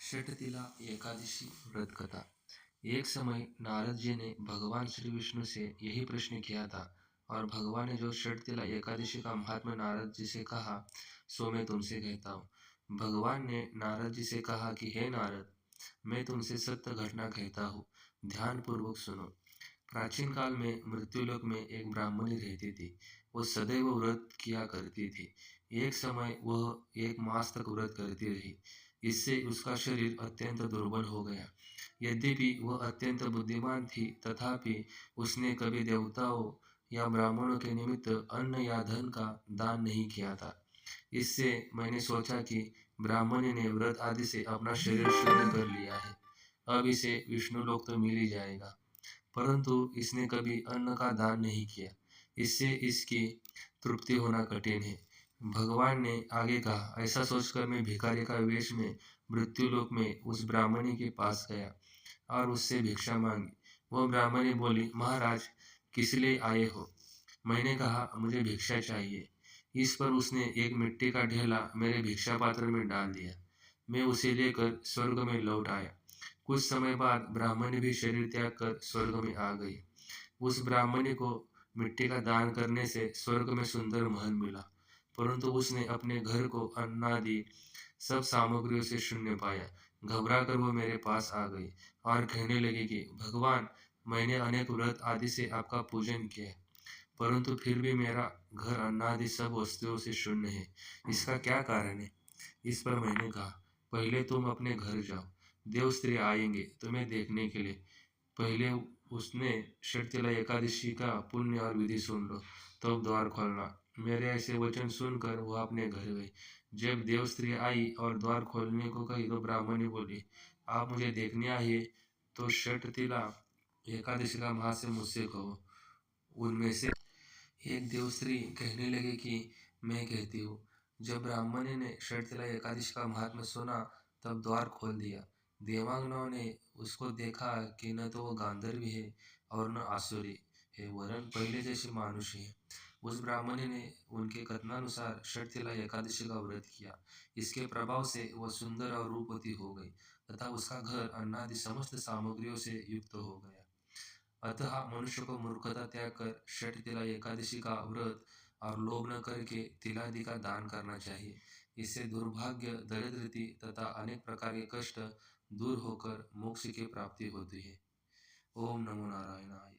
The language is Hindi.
षटतिला एकादशी व्रत कथा। एक समय नारद जी ने भगवान श्री विष्णु से यही प्रश्न किया था और भगवान ने जो षटतिला एकादशी का महात्म्य नारद जी से कहा सो मैं तुमसे कहता हूँ। भगवान ने नारद जी से कहा कि हे नारद, मैं तुमसे सत्य घटना कहता हूँ, ध्यान पूर्वक सुनो। प्राचीन काल में मृत्युलोक में एक ब्राह्मणी रहती थी। वो सदैव व्रत किया करती थी। एक समय वह एक मास तक व्रत करती रही। इससे उसका शरीर अत्यंत दुर्बल हो गया। यद्यपि वह अत्यंत बुद्धिमान थी, तथापि उसने कभी देवताओं या ब्राह्मणों के निमित्त अन्न या धन का दान नहीं किया था। इससे मैंने सोचा कि ब्राह्मणी ने व्रत आदि से अपना शरीर शुद्ध कर लिया है, अब इसे विष्णु लोक तो मिल ही जाएगा। परंतु इसने कभी अन्न का दान नहीं किया, इससे इसकी तृप्ति होना कठिन है। भगवान ने आगे कहा, ऐसा सोचकर मैं भिखारी का वेश में मृत्युलोक में उस ब्राह्मणी के पास गया और उससे भिक्षा मांगी। वह ब्राह्मणी बोली, महाराज, किस लिए आए हो? मैंने कहा, मुझे भिक्षा चाहिए। इस पर उसने एक मिट्टी का ढेला मेरे भिक्षा पात्र में डाल दिया। मैं उसे लेकर स्वर्ग में लौट आया। कुछ समय बाद ब्राह्मणी भी शरीर त्याग कर स्वर्ग में आ गई। उस ब्राह्मणी को मिट्टी का दान करने से स्वर्ग में सुंदर महल मिला, परंतु उसने अपने घर को अन्नादि सब सामग्रियों से शून्य पाया। घबरा कर वो मेरे पास आ गई और कहने लगी कि भगवान, मैंने अनेक व्रत आदि से आपका पूजन किया, परंतु फिर भी मेरा घर अन्नादि सब वस्तुओं से शून्य है। इसका क्या कारण है? इस पर मैंने कहा, पहले तुम अपने घर जाओ, देव स्त्री आएंगे तुम्हें देखने के लिए। पहले उसने षटतिला एकादशी का पुण्य और विधि सुन लो, तब द्वार खोलना। मेरे ऐसे वचन सुनकर वह अपने घर गई। जब देव स्त्री आई और द्वार खोलने को कही तो ब्राह्मणी बोली, आप मुझे देखने आई तो षटतिला एकादशी का महात्म्य मुझसे कहो। उनमें से एक देवस्त्री कहने लगे कि मैं कहती हूँ। जब ब्राह्मणी ने षटतिला एकादशी का महात्म्य सुना तब द्वार खोल दिया। देवांगनाओं ने उसको देखा कि न तो वो गांधर्वी है और न आसुरी है, वरन पहले जैसी मानुष है। उस ब्राह्मणी ने उनके कथनानुसार षटतिला एकादशी का व्रत किया। इसके प्रभाव से वह सुंदर और रूपवती हो गई तथा उसका घर अन्नादि समस्त सामग्रियों से युक्त हो गया। अतः मनुष्य को मूर्खता त्याग कर षटतिला एकादशी का व्रत और लोभ न करके तिलादि का दान करना चाहिए। इससे दुर्भाग्य, दरिद्रता तथा अनेक प्रकार के कष्ट दूर होकर मोक्ष की प्राप्ति होती है। ओम नमो नारायणाय।